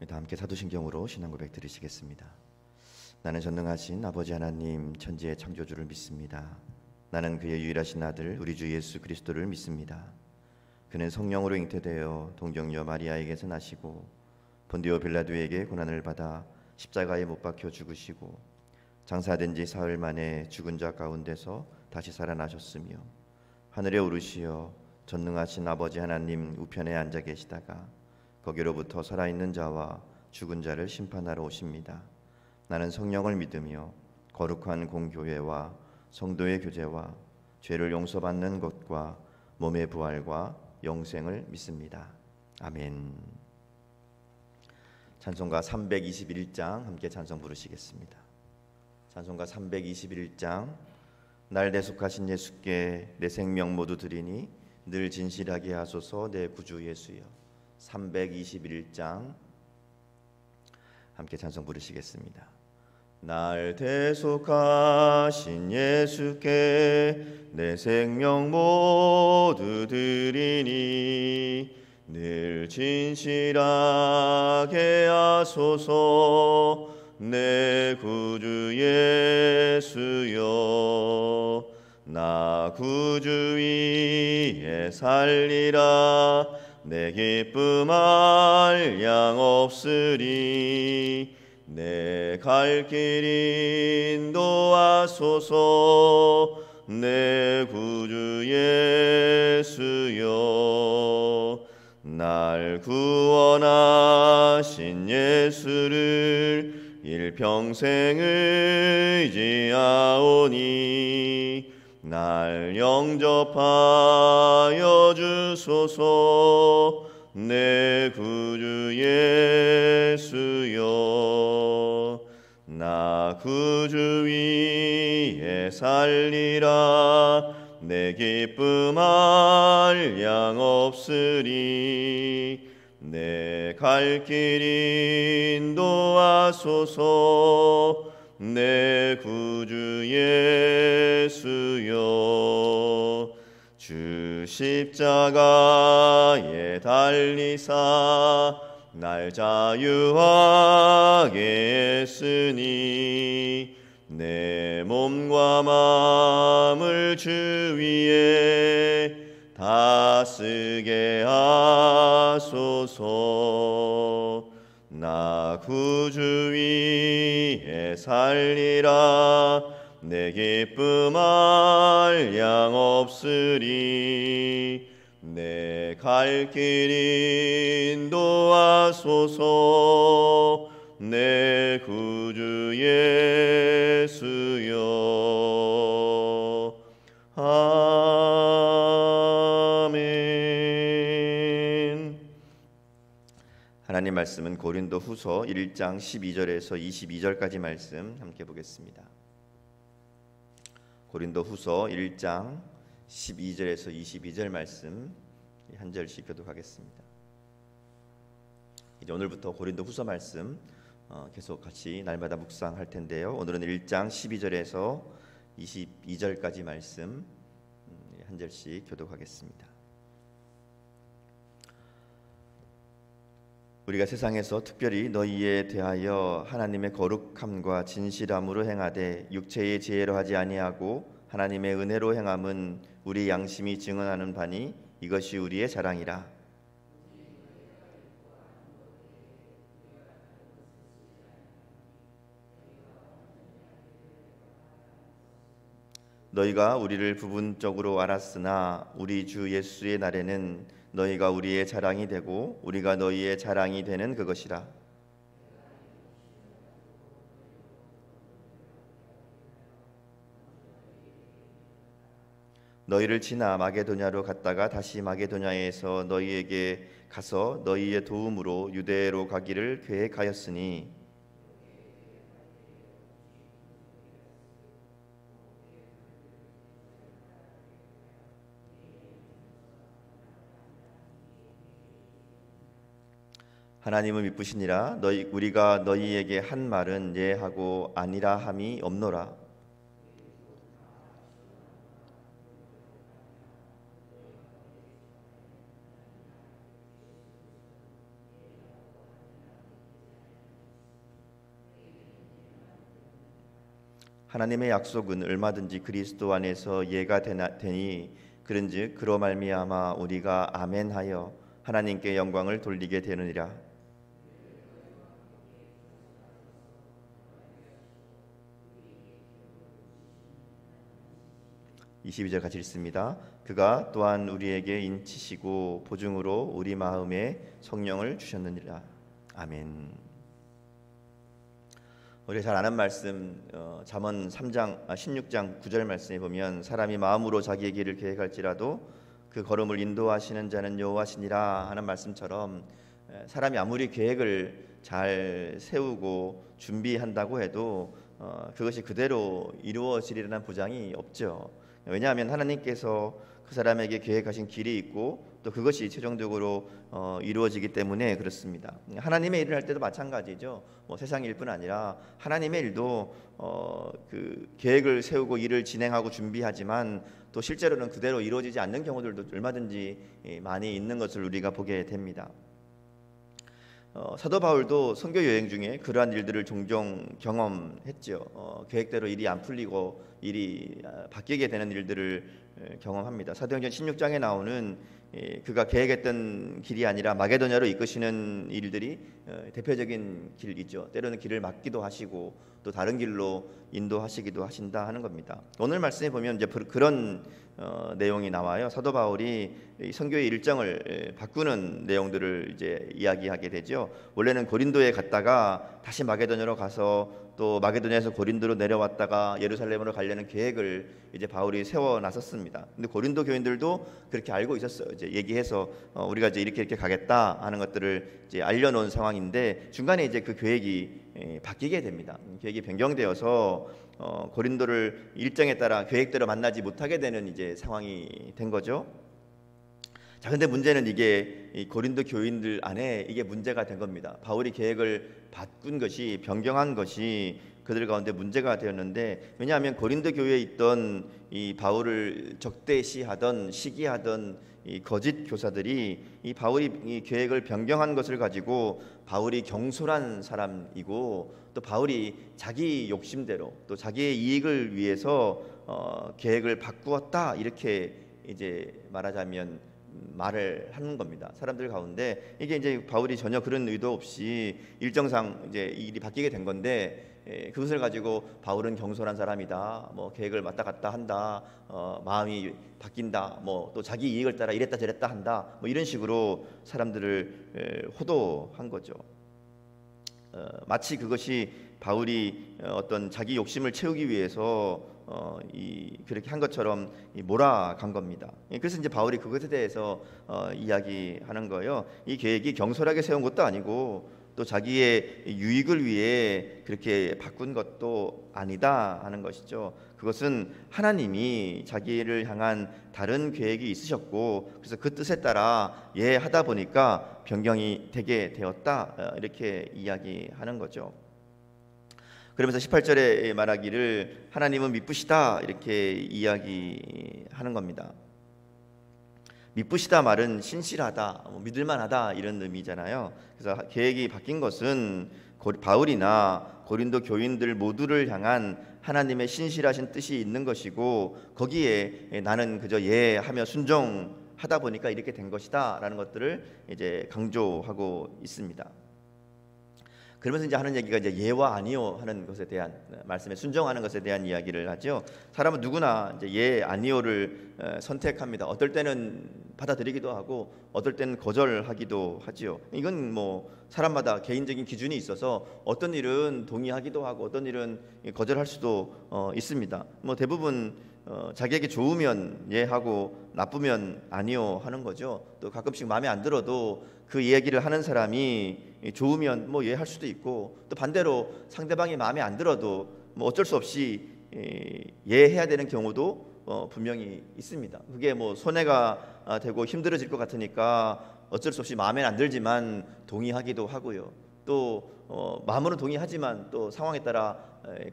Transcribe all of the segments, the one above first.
다 함께 사도신경으로 신앙 고백 드리시겠습니다. 나는 전능하신 아버지 하나님 천지의 창조주를 믿습니다. 나는 그의 유일하신 아들 우리 주 예수 그리스도를 믿습니다. 그는 성령으로 잉태되어 동정녀 마리아에게서 나시고 본디오 빌라도에게 고난을 받아 십자가에 못 박혀 죽으시고 장사된 지 사흘 만에 죽은 자 가운데서 다시 살아나셨으며 하늘에 오르시어 전능하신 아버지 하나님 우편에 앉아 계시다가 거기로부터 살아있는 자와 죽은 자를 심판하러 오십니다. 나는 성령을 믿으며 거룩한 공교회와 성도의 교제와 죄를 용서받는 것과 몸의 부활과 영생을 믿습니다. 아멘. 찬송가 321장 함께 찬송 부르시겠습니다. 찬송가 321장. 날 대속하신 예수께 내 생명 모두 드리니 늘 진실하게 하소서 내 구주 예수여. 321장 함께 찬송 부르시겠습니다. 날 대속하신 예수께 내 생명 모두 드리니 늘 진실하게 하소서 내 구주 예수여. 나 구주 위에 살리라 내 기쁨 한량 없으리 내 갈 길 인도하소서 내 구주 예수여. 날 구원하신 예수를 일평생 의지하오니 날 영접하여 주소서 내 구주 예수여. 나 구주 위에 살리라 내 기쁨 한량 없으리 내 갈 길 인도하소서 내 구주 예수여. 주 십자가에 달리사 날 자유하게 했으니 내 몸과 마음을 주 위에 다 쓰게 하소서. 나 구주 위에 살리라 내 기쁨 한량 없으리 내 갈 길 인도하소서 내 구주 예수여. 아멘. 하나님 말씀은 고린도 후서 1장 12절에서 22절까지 말씀 함께 보겠습니다. 고린도 후서 1장 12절에서 22절 말씀 한 절씩 교독하겠습니다. 이제 오늘부터 고린도 후서 말씀 계속 같이 날마다 묵상할 텐데요. 오늘은 1장 12절에서 22절까지 말씀 한 절씩 교독하겠습니다. 우리가 세상에서 특별히 너희에 대하여 하나님의 거룩함과 진실함으로 행하되 육체의 지혜로 하지 아니하고 하나님의 은혜로 행함은 우리 양심이 증언하는 바니 이것이 우리의 자랑이라. 너희가 우리를 부분적으로 알았으나 우리 주 예수의 날에는 너희가 우리의 자랑이 되고 우리가 너희의 자랑이 되는 그것이라. 너희를 지나 마게도냐로 갔다가 다시 마게도냐에서 너희에게 가서 너희의 도움으로 유대로 가기를 계획하였으니 하나님은 미쁘시니라. 우리가 너희에게 한 말은 예하고 아니라 함이 없노라. 하나님의 약속은 얼마든지 그리스도 안에서 예가 되니 그런즉 그로 말미암아 우리가 아멘하여 하나님께 영광을 돌리게 되느니라. 22절 같이 읽습니다. 그가 또한 우리에게 인치시고 보증으로 우리 마음에 성령을 주셨느니라. 아멘. 우리가 잘 아는 말씀 잠언 16장 9절 말씀에 보면 사람이 마음으로 자기의 길을 계획할지라도 그 걸음을 인도하시는 자는 여호와시니라 하는 말씀처럼 사람이 아무리 계획을 잘 세우고 준비한다고 해도 그것이 그대로 이루어지리라는 보장이 없죠. 왜냐하면 하나님께서 그 사람에게 계획하신 길이 있고 또 그것이 최종적으로 이루어지기 때문에 그렇습니다. 하나님의 일을 할 때도 마찬가지죠. 세상 일뿐 아니라 하나님의 일도 그 계획을 세우고 일을 진행하고 준비하지만 또 실제로는 그대로 이루어지지 않는 경우들도 얼마든지 많이 있는 것을 우리가 보게 됩니다. 사도 바울도 선교 여행 중에 그러한 일들을 종종 경험했죠. 계획대로 일이 안 풀리고 일이 바뀌게 되는 일들을 경험합니다. 사도행전 16장에 나오는 그가 계획했던 길이 아니라 마게도냐로 이끄시는 일들이 대표적인 길이죠. 때로는 길을 막기도 하시고 또 다른 길로 인도하시기도 하신다 하는 겁니다. 오늘 말씀에 보면 이제 그런 내용이 나와요. 사도 바울이 선교의 일정을 바꾸는 내용들을 이제 이야기하게 되죠. 원래는 고린도에 갔다가 다시 마게도냐로 가서 또 마게도냐에서 고린도로 내려왔다가 예루살렘으로 가려는 계획을 이제 바울이 세워 놨었습니다. 근데 고린도 교인들도 그렇게 알고 있었어요. 이제 얘기해서 우리가 이제 이렇게 가겠다 하는 것들을 이제 알려놓은 상황인데 중간에 이제 그 계획이 바뀌게 됩니다. 계획이 변경되어서 고린도를 일정에 따라 계획대로 만나지 못하게 되는 이제 상황이 된 거죠. 자, 근데 문제는 이게 이 고린도 교인들 안에 이게 문제가 된 겁니다. 바울이 계획을 바꾼 것이 변경한 것이 그들 가운데 문제가 되었는데 왜냐하면 고린도 교회에 있던 이 바울을 적대시하던 시기하던 이 거짓 교사들이 이 바울이 이 계획을 변경한 것을 가지고 바울이 경솔한 사람이고 또 바울이 자기 욕심대로 또 자기의 이익을 위해서 계획을 바꾸었다 이렇게 이제 말하자면 말을 하는 겁니다. 사람들 가운데 이게 이제 바울이 전혀 그런 의도 없이 일정상 이제 일이 바뀌게 된 건데 그것을 가지고 바울은 경솔한 사람이다. 뭐 계획을 왔다 갔다 한다. 마음이 바뀐다. 뭐 또 자기 이익을 따라 이랬다 저랬다 한다. 뭐 이런 식으로 사람들을 호도한 거죠. 마치 그것이 바울이 어떤 자기 욕심을 채우기 위해서 그렇게 한 것처럼 몰아간 겁니다. 그래서 이제 바울이 그것에 대해서 이야기하는 거예요. 이 계획이 경솔하게 세운 것도 아니고 또 자기의 유익을 위해 그렇게 바꾼 것도 아니다 하는 것이죠. 그것은 하나님이 자기를 향한 다른 계획이 있으셨고 그래서 그 뜻에 따라 하다 보니까 변경이 되게 되었다 이렇게 이야기하는 거죠. 그러면서 18절에 말하기를 하나님은 미쁘시다 이렇게 이야기하는 겁니다. 미쁘시다 말은 신실하다, 믿을만하다 이런 의미잖아요. 그래서 계획이 바뀐 것은 바울이나 고린도 교인들 모두를 향한 하나님의 신실하신 뜻이 있는 것이고 거기에 나는 그저 하며 순종하다 보니까 이렇게 된 것이다라는 것들을 이제 강조하고 있습니다. 그러면서 이제 하는 얘기가 이제 예와 아니요 하는 것에 대한 말씀에 순종하는 것에 대한 이야기를 하죠. 사람은 누구나 이제 아니요를 선택합니다. 어떨 때는 받아들이기도 하고 어떨 때는 거절하기도 하지요. 이건 뭐 사람마다 개인적인 기준이 있어서 어떤 일은 동의하기도 하고 어떤 일은 거절할 수도 있습니다. 뭐 대부분 자기에게 좋으면 하고 나쁘면 아니요 하는 거죠. 또 가끔씩 마음에 안 들어도 그 이야기를 하는 사람이 좋으면 뭐 할 수도 있고 또 반대로 상대방이 마음에 안 들어도 뭐 어쩔 수 없이 해야 되는 경우도 분명히 있습니다. 그게 뭐 손해가 되고 힘들어질 것 같으니까 어쩔 수 없이 마음에 안 들지만 동의하기도 하고요. 또 마음으로 동의하지만 또 상황에 따라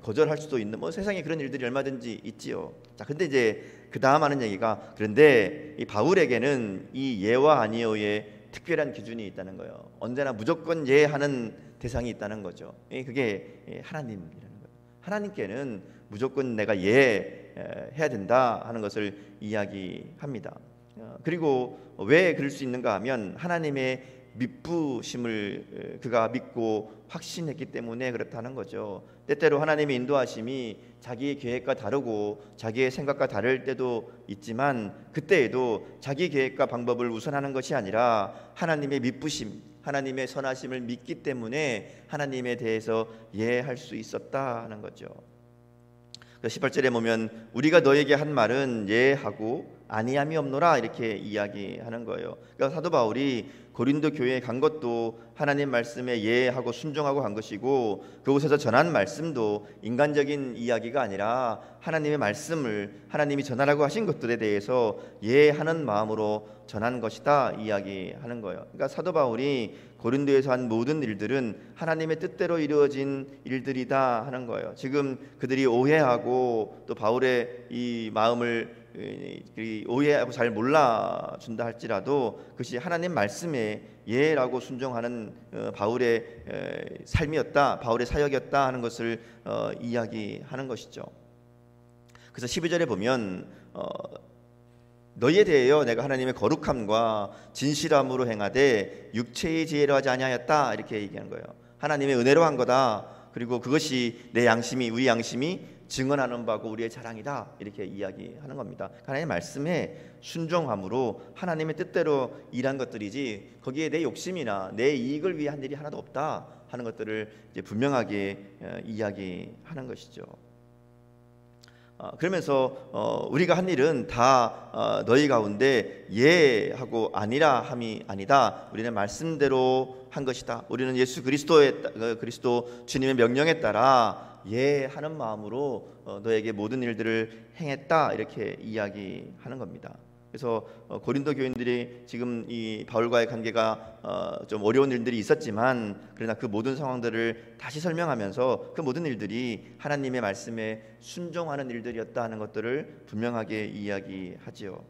거절할 수도 있는 뭐 세상에 그런 일들이 얼마든지 있지요. 자, 근데 이제 그 다음 하는 얘기가 그런데 이 바울에게는 이 예와 아니요의 특별한 기준이 있다는 거예요. 언제나 무조건 하는 대상이 있다는 거죠. 그게 하나님이라는 거예요. 하나님께는 무조건 내가 예해야 된다 하는 것을 이야기합니다. 그리고 왜 그럴 수 있는가 하면 하나님의 믿부심을 그가 믿고 확신했기 때문에 그렇다는 거죠. 때때로 하나님의 인도하심이 자기의 계획과 다르고 자기의 생각과 다를 때도 있지만 그때에도 자기 계획과 방법을 우선하는 것이 아니라 하나님의 믿부심, 하나님의 선하심을 믿기 때문에 하나님에 대해서 예할 수 있었다 하는 거죠. 18절에 보면 우리가 너에게 한 말은 예하고 아니함이 없노라 이렇게 이야기하는 거예요. 그러니까 사도 바울이 고린도 교회에 간 것도 하나님 말씀에 예하고 순종하고 간 것이고 그곳에서 전한 말씀도 인간적인 이야기가 아니라 하나님의 말씀을 하나님이 전하라고 하신 것들에 대해서 예하는 마음으로 전한 것이다 이야기하는 거예요. 그러니까 사도 바울이 고린도에서 한 모든 일들은 하나님의 뜻대로 이루어진 일들이다 하는 거예요. 지금 그들이 오해하고 또 바울의 이 마음을 오해하고 잘 몰라준다 할지라도 그것이 하나님 말씀에 예라고 순종하는 바울의 삶이었다, 바울의 사역이었다 하는 것을 이야기하는 것이죠. 그래서 12절에 보면 너희에 대하여 내가 하나님의 거룩함과 진실함으로 행하되 육체의 지혜로 하지 아니하였다 이렇게 얘기하는 거예요. 하나님의 은혜로 한 거다. 그리고 그것이 내 양심이 우리 양심이 증언하는 바고 우리의 자랑이다 이렇게 이야기하는 겁니다. 하나님의 말씀에 순종함으로 하나님의 뜻대로 일한 것들이지 거기에 내 욕심이나 내 이익을 위해 한 일이 하나도 없다 하는 것들을 이제 분명하게 이야기하는 것이죠. 그러면서 우리가 한 일은 다 너희 가운데 예하고 아니라 함이 아니다. 우리는 말씀대로 한 것이다. 우리는 예수 그리스도 주님의 명령에 따라 예하는 마음으로 너에게 모든 일들을 행했다 이렇게 이야기하는 겁니다. 그래서 고린도 교인들이 지금 이 바울과의 관계가 좀 어려운 일들이 있었지만 그러나 그 모든 상황들을 다시 설명하면서 그 모든 일들이 하나님의 말씀에 순종하는 일들이었다 하는 것들을 분명하게 이야기하지요.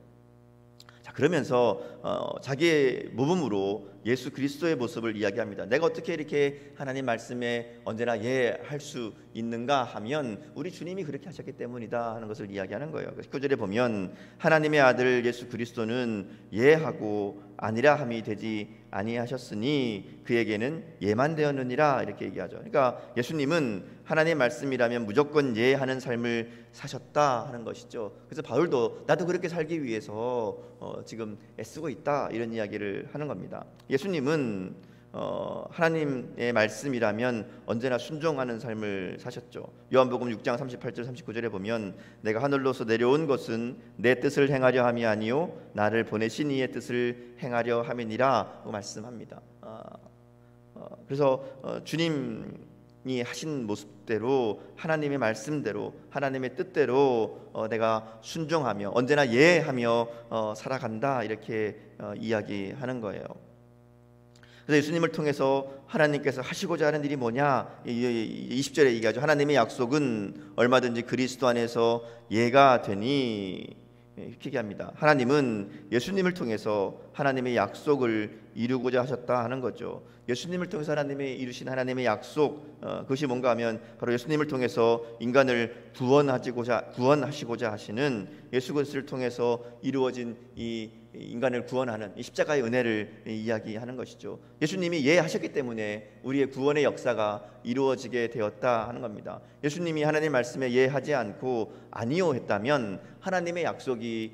자, 그러면서 자기의 모범으로 예수 그리스도의 모습을 이야기합니다. 내가 어떻게 이렇게 하나님 말씀에 언제나 예할 수 있는가 하면 우리 주님이 그렇게 하셨기 때문이다 하는 것을 이야기하는 거예요. 19절에 보면 하나님의 아들 예수 그리스도는 예하고 아니라 함이 되지 아니하셨으니 그에게는 예만 되었느니라 이렇게 얘기하죠. 그러니까 예수님은 하나님의 말씀이라면 무조건 예하는 삶을 사셨다 하는 것이죠. 그래서 바울도 나도 그렇게 살기 위해서 지금 애쓰고 있다 이런 이야기를 하는 겁니다. 예수님은 하나님의 말씀이라면 언제나 순종하는 삶을 사셨죠. 요한복음 6장 38절 39절에 보면 내가 하늘로서 내려온 것은 내 뜻을 행하려 함이 아니요 나를 보내신 이의 뜻을 행하려 함이니라 말씀합니다. 그래서 주님이 하신 모습대로 하나님의 말씀대로 하나님의 뜻대로 내가 순종하며 언제나 예하며 살아간다 이렇게 이야기하는 거예요. 그래서 예수님을 통해서 하나님께서 하시고자 하는 일이 뭐냐 20절에 얘기하죠. 하나님의 약속은 얼마든지 그리스도 안에서 예가 되니 이렇게 얘기합니다. 하나님은 예수님을 통해서 하나님의 약속을 이루고자 하셨다 하는 거죠. 예수님을 통해서 하나님이 이루신 하나님의 약속 그것이 뭔가 하면 바로 예수님을 통해서 인간을 구원하시고자 하시는 예수 그리스도를 통해서 이루어진 이 인간을 구원하는 이 십자가의 은혜를 이야기하는 것이죠. 예수님이 예하셨기 때문에 우리의 구원의 역사가 이루어지게 되었다 하는 겁니다. 예수님이 하나님 말씀에 예하지 않고 아니요 했다면 하나님의 약속이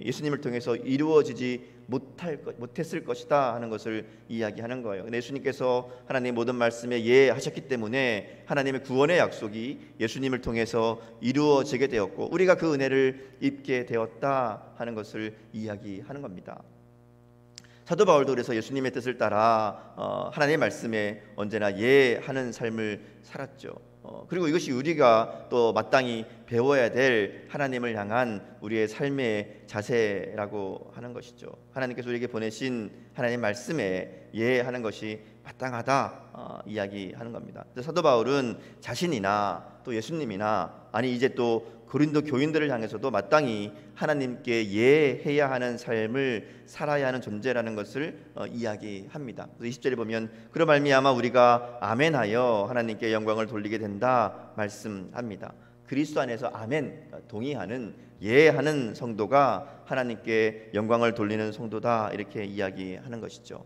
예수님을 통해서 이루어지지 못했을 것이다 하는 것을 이야기하는 거예요. 근데 예수님께서 하나님의 모든 말씀에 예하셨기 때문에 하나님의 구원의 약속이 예수님을 통해서 이루어지게 되었고 우리가 그 은혜를 입게 되었다 하는 것을 이야기하는 겁니다. 사도 바울도 그래서 예수님의 뜻을 따라 하나님의 말씀에 언제나 예하는 삶을 살았죠. 그리고 이것이 우리가 또 마땅히 배워야 될 하나님을 향한 우리의 삶의 자세라고 하는 것이죠. 하나님께서 우리에게 보내신 하나님 말씀에 예하는 것이 마땅하다 이야기하는 겁니다. 사도 바울은 자신이나 또 예수님이나 아니 이제 또 고린도 교인들을 향해서도 마땅히 하나님께 예해야 하는 삶을 살아야 하는 존재라는 것을 이야기합니다. 그래서 20절에 보면 그로 말미암아 우리가 아멘하여 하나님께 영광을 돌리게 된다 말씀합니다. 그리스도 안에서 아멘, 동의하는, 예하는 성도가 하나님께 영광을 돌리는 성도다, 이렇게 이야기하는 것이죠.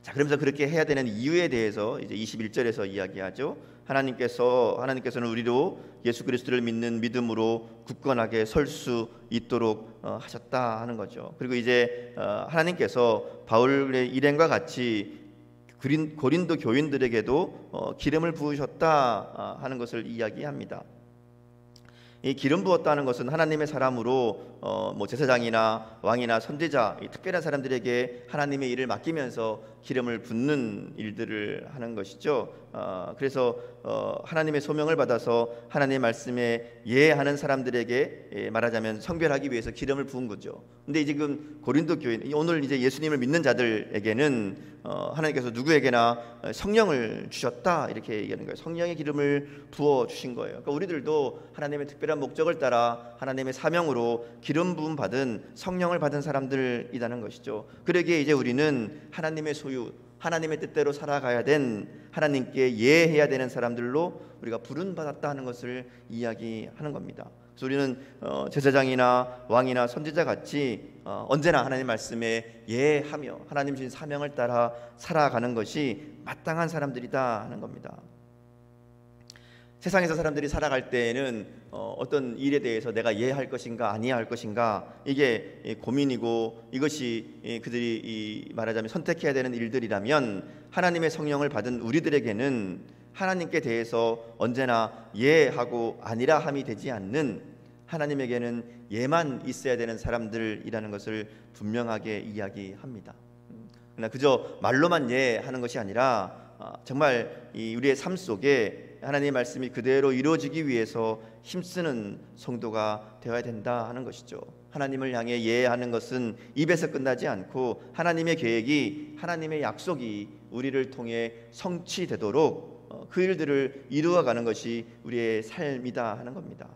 자, 그러면서 그렇게 해야 되는 이유에 대해서 이제 21절에서 이야기하죠. 하나님께서는 우리로 예수 그리스도를 믿는 믿음으로 굳건하게 설 수 있도록 하셨다 하는 거죠. 그리고 이제 하나님께서 바울의 일행과 같이 고린도 교인들에게도 기름을 부으셨다 하는 것을 이야기합니다. 이 기름 부었다는 것은 하나님의 사람으로 제사장이나 왕이나 선지자, 특별한 사람들에게 하나님의 일을 맡기면서 기름을 붓는 일들을 하는 것이죠. 그래서 하나님의 소명을 받아서 하나님의 말씀에 예하는 사람들에게 말하자면 성별하기 위해서 기름을 부은 거죠. 근데 지금 고린도 교인, 오늘 이제 예수님을 믿는 자들에게는 하나님께서 누구에게나 성령을 주셨다, 이렇게 얘기하는 거예요. 성령의 기름을 부어 주신 거예요. 그러니까 우리들도 하나님의 특별한 목적을 따라 하나님의 사명으로 기름 부음 받은, 성령을 받은 사람들이라는 것이죠. 그러기에 이제 우리는 하나님의 소유, 하나님의 뜻대로 살아가야 된, 하나님께 예해야 되는 사람들로 우리가 부름 받았다 하는 것을 이야기하는 겁니다. 그래서 우리는 제사장이나 왕이나 선지자 같이 언제나 하나님 말씀에 예하며 하나님 주신 사명을 따라 살아가는 것이 마땅한 사람들이다 하는 겁니다. 세상에서 사람들이 살아갈 때에는 어떤 일에 대해서 내가 예할 것인가 아니야 할 것인가, 이게 고민이고, 이것이 그들이 말하자면 선택해야 되는 일들이라면, 하나님의 성령을 받은 우리들에게는 하나님께 대해서 언제나 예하고 아니라 함이 되지 않는, 하나님에게는 예만 있어야 되는 사람들이라는 것을 분명하게 이야기합니다. 그러나 그저 말로만 예하는 것이 아니라 정말 우리의 삶 속에 하나님의 말씀이 그대로 이루어지기 위해서 힘쓰는 성도가 되어야 된다 하는 것이죠. 하나님을 향해 예하는 것은 입에서 끝나지 않고 하나님의 계획이, 하나님의 약속이 우리를 통해 성취되도록 그 일들을 이루어가는 것이 우리의 삶이다 하는 겁니다.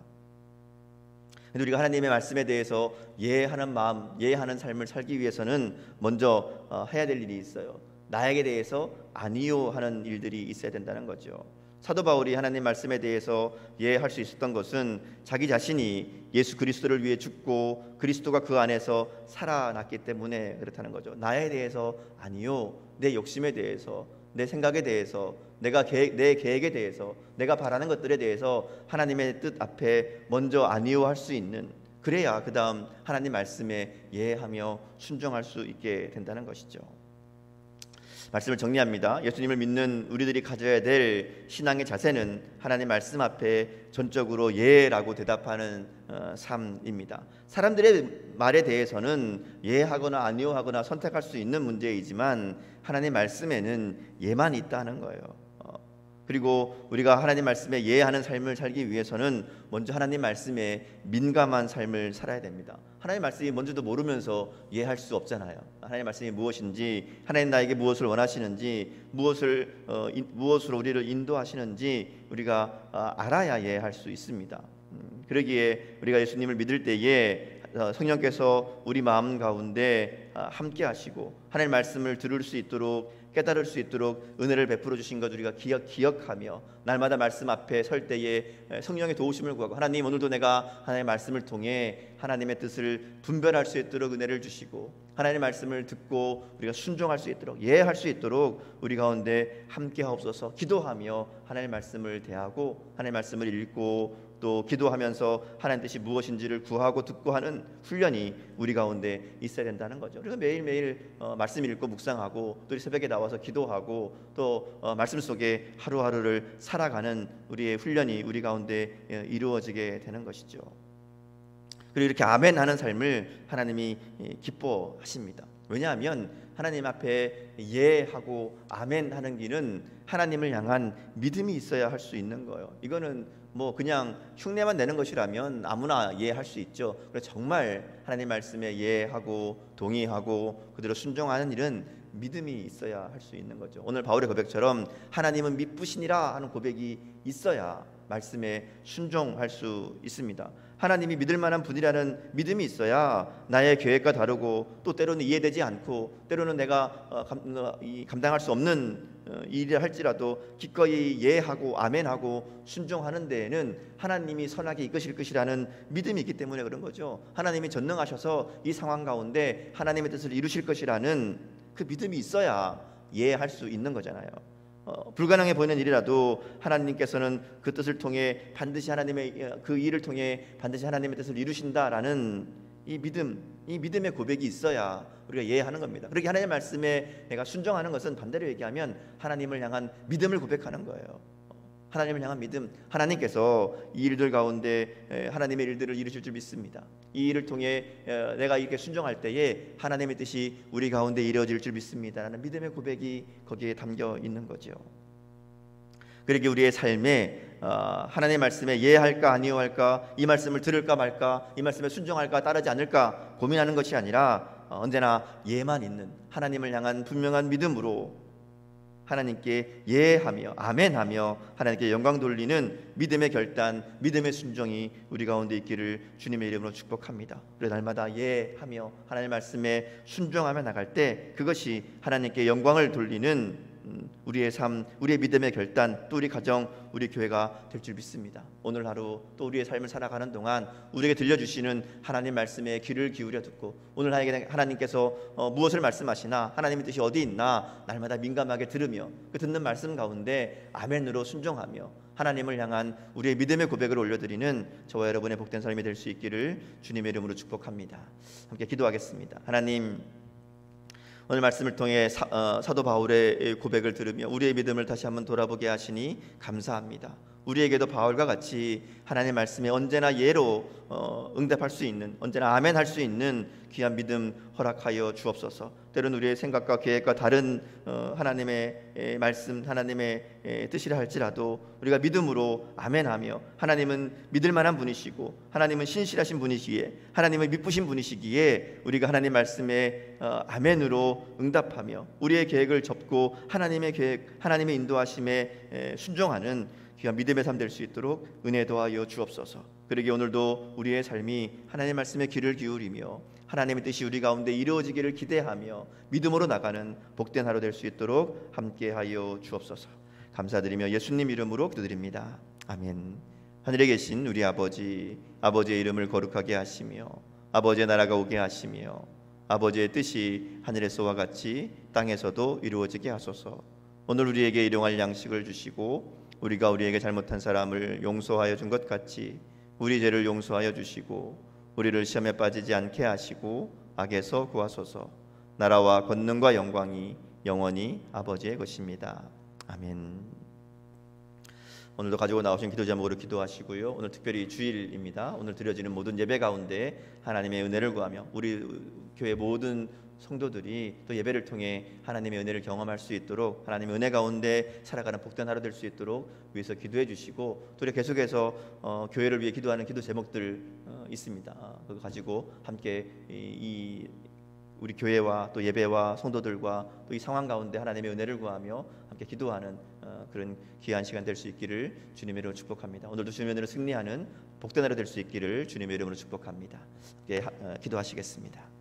우리가 하나님의 말씀에 대해서 예하는 마음, 예하는 삶을 살기 위해서는 먼저 해야 될 일이 있어요. 나에게 대해서 아니요 하는 일들이 있어야 된다는 거죠. 사도 바울이 하나님 말씀에 대해서 예할 수 있었던 것은 자기 자신이 예수 그리스도를 위해 죽고 그리스도가 그 안에서 살아났기 때문에 그렇다는 거죠. 나에 대해서 아니요, 내 욕심에 대해서, 내 생각에 대해서, 내 계획에 대해서, 내가 바라는 것들에 대해서 하나님의 뜻 앞에 먼저 아니요 할 수 있는, 그래야 그 다음 하나님 말씀에 예하며 순종할 수 있게 된다는 것이죠. 말씀을 정리합니다. 예수님을 믿는 우리들이 가져야 될 신앙의 자세는 하나님 말씀 앞에 전적으로 예라고 대답하는 삶입니다. 사람들의 말에 대해서는 예하거나 아니요하거나 선택할 수 있는 문제이지만 하나님 말씀에는 예만 있다는 거예요. 그리고 우리가 하나님 말씀에 예하는 삶을 살기 위해서는 먼저 하나님 말씀에 민감한 삶을 살아야 됩니다. 하나님 말씀이 뭔지도 모르면서 예할 수 없잖아요. 하나님 말씀이 무엇인지, 하나님 나에게 무엇을 원하시는지, 무엇으로 우리를 인도하시는지 우리가 알아야 예할 수 있습니다. 그러기에 우리가 예수님을 믿을 때에 성령께서 우리 마음 가운데 함께 하시고 하나님 말씀을 들을 수 있도록, 깨달을 수 있도록 은혜를 베풀어 주신 것 우리가 기억하며 날마다 말씀 앞에 설 때에 성령의 도우심을 구하고, 하나님 오늘도 내가 하나님의 말씀을 통해 하나님의 뜻을 분별할 수 있도록 은혜를 주시고, 하나님의 말씀을 듣고 우리가 순종할 수 있도록, 예할 수 있도록 우리 가운데 함께 하옵소서. 기도하며 하나님의 말씀을 대하고 하나님의 말씀을 읽고 또 기도하면서 하나님 뜻이 무엇인지를 구하고 듣고 하는 훈련이 우리 가운데 있어야 된다는 거죠. 그래서 매일매일 말씀 읽고 묵상하고 또 새벽에 나와서 기도하고 또 말씀 속에 하루하루를 살아가는 우리의 훈련이 우리 가운데 이루어지게 되는 것이죠. 그리고 이렇게 아멘 하는 삶을 하나님이 기뻐하십니다. 왜냐하면 하나님 앞에 예하고 아멘 하는 길은 하나님을 향한 믿음이 있어야 할 수 있는 거예요. 이거는 그냥 흉내만 내는 것이라면 아무나 예할 수 있죠. 그래서 정말 하나님 말씀에 예하고 동의하고 그대로 순종하는 일은 믿음이 있어야 할 수 있는 거죠. 오늘 바울의 고백처럼 하나님은 미쁘시니라 하는 고백이 있어야 말씀에 순종할 수 있습니다. 하나님이 믿을 만한 분이라는 믿음이 있어야 나의 계획과 다르고 또 때로는 이해되지 않고 때로는 내가 감당할 수 없는 일을 할지라도 기꺼이 예하고 아멘하고 순종하는 데에는 하나님이 선하게 이끄실 것이라는 믿음이 있기 때문에 그런 거죠. 하나님이 전능하셔서 이 상황 가운데 하나님의 뜻을 이루실 것이라는 그 믿음이 있어야 예할 수 있는 거잖아요. 불가능해 보이는 일이라도 하나님께서는 그 뜻을 통해 반드시 하나님의 그 일을 통해 반드시 하나님의 뜻을 이루신다라는 이 믿음의 고백이 있어야 우리가 이해하는 겁니다. 그렇게 하나님의 말씀에 내가 순종하는 것은 반대로 얘기하면 하나님을 향한 믿음을 고백하는 거예요. 하나님을 향한 믿음, 하나님께서 이 일들 가운데 하나님의 일들을 이루실 줄 믿습니다. 이 일을 통해 내가 이렇게 순종할 때에 하나님의 뜻이 우리 가운데 이루어질 줄 믿습니다라는 믿음의 고백이 거기에 담겨 있는 거죠. 그러기에 우리의 삶에 하나님의 말씀에 예할까 아니할까, 이 말씀을 들을까 말까, 이 말씀에 순종할까 따르지 않을까 고민하는 것이 아니라 언제나 예만 있는 하나님을 향한 분명한 믿음으로 하나님께 예하며 아멘하며 하나님께 영광 돌리는 믿음의 결단, 믿음의 순종이 우리 가운데 있기를 주님의 이름으로 축복합니다. 그래서 날마다 예하며 하나님의 말씀에 순종하며 나갈 때 그것이 하나님께 영광을 돌리는 우리의 삶, 우리의 믿음의 결단, 또 우리 가정, 우리 교회가 될 줄 믿습니다. 오늘 하루 또 우리의 삶을 살아가는 동안 우리에게 들려주시는 하나님 말씀에 귀를 기울여 듣고 오늘 하나님께서 무엇을 말씀하시나, 하나님의 뜻이 어디 있나 날마다 민감하게 들으며 그 듣는 말씀 가운데 아멘으로 순종하며 하나님을 향한 우리의 믿음의 고백을 올려드리는 저와 여러분의 복된 삶이 될 수 있기를 주님의 이름으로 축복합니다. 함께 기도하겠습니다. 하나님, 오늘 말씀을 통해 사도 바울의 고백을 들으며 우리의 믿음을 다시 한번 돌아보게 하시니 감사합니다. 우리에게도 바울과 같이 하나님의 말씀에 언제나 예로 응답할 수 있는, 언제나 아멘할 수 있는 귀한 믿음 허락하여 주옵소서. 때로는 우리의 생각과 계획과 다른 하나님의 말씀, 하나님의 뜻이라 할지라도 우리가 믿음으로 아멘하며, 하나님은 믿을 만한 분이시고 하나님은 신실하신 분이시기에, 하나님은 미쁘신 분이시기에 우리가 하나님 말씀에 아멘으로 응답하며 우리의 계획을 접고 하나님의 계획, 하나님의 인도하심에 순종하는 귀한 믿음의 삶 될 수 있도록 은혜 도하여 주옵소서. 그러기에 오늘도 우리의 삶이 하나님의 말씀에 귀를 기울이며 하나님의 뜻이 우리 가운데 이루어지기를 기대하며 믿음으로 나가는 복된 하루 될 수 있도록 함께하여 주옵소서. 감사드리며 예수님 이름으로 기도드립니다. 아멘. 하늘에 계신 우리 아버지, 아버지의 이름을 거룩하게 하시며 아버지의 나라가 오게 하시며 아버지의 뜻이 하늘에서와 같이 땅에서도 이루어지게 하소서. 오늘 우리에게 일용할 양식을 주시고 우리가 우리에게 잘못한 사람을 용서하여 준 것 같이 우리 죄를 용서하여 주시고 우리를 시험에 빠지지 않게 하시고 악에서 구하소서. 나라와 권능과 영광이 영원히 아버지의 것입니다. 아멘. 오늘도 가지고 나오신 기도 제목으로 기도하시고요. 오늘 특별히 주일입니다. 오늘 드려지는 모든 예배 가운데 하나님의 은혜를 구하며 우리 교회 모든 성도들이 또 예배를 통해 하나님의 은혜를 경험할 수 있도록, 하나님의 은혜 가운데 살아가는 복된 하루 될 수 있도록 위해서 기도해 주시고, 또 우리 계속해서 교회를 위해 기도하는 기도 제목들 있습니다. 그거 가지고 함께 우리 교회와 또 예배와 성도들과 또 이 상황 가운데 하나님의 은혜를 구하며 함께 기도하는 그런 귀한 시간 될 수 있기를 주님의 이름으로 축복합니다. 오늘도 주님의 은혜로 승리하는 복된 하루 될 수 있기를 주님의 이름으로 축복합니다. 함께 기도하시겠습니다.